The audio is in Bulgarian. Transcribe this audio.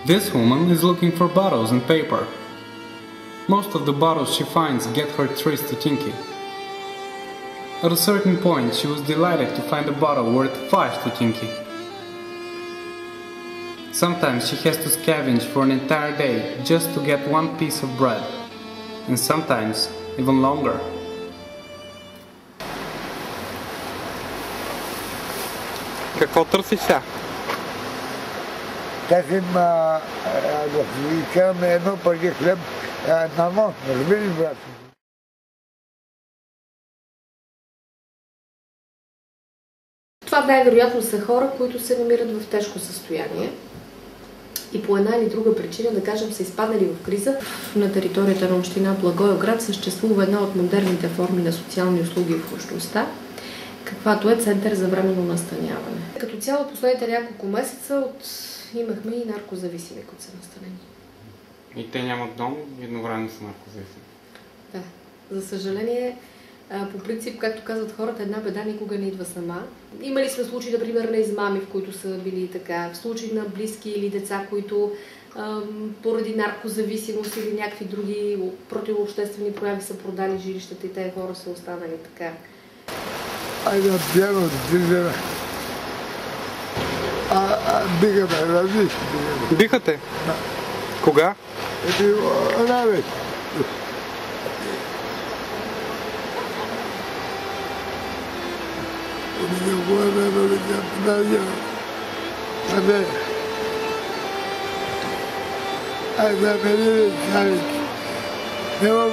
This woman is looking for bottles and paper. Most of the bottles she finds get her three stutinki. At a certain point, she was delighted to find a bottle worth 5 stutinki. Sometimes she has to scavenge for an entire day just to get one piece of bread, and sometimes even longer. Какво търсиш сега? Търсим да викаме едно парче хлеб на нощ, разбираш, брат? Това най-вероятно са хора, които се намират в тежко състояние и по една или друга причина, да кажем, са изпаднали в криза. На територията на община Благоевград съществува една от модерните форми на социални услуги в общността, каквато е център за временно настаняване. Като цяло последните няколко месеца имахме и наркозависими, които са настанени. И те нямат дом, едновременно са наркозависими. Да. За съжаление, по принцип, както казват хората, една беда никога не идва сама. Имали сме случаи, например, на измами, в които са били така, в случаи на близки или деца, които поради наркозависимост или някакви други противообществени прояви са продали жилищата и тези хора са останали така. Айде, пиано, дигаме. Дигаме, разбиш, дигаме. Дихате? Да. Кога? Една вече. Няма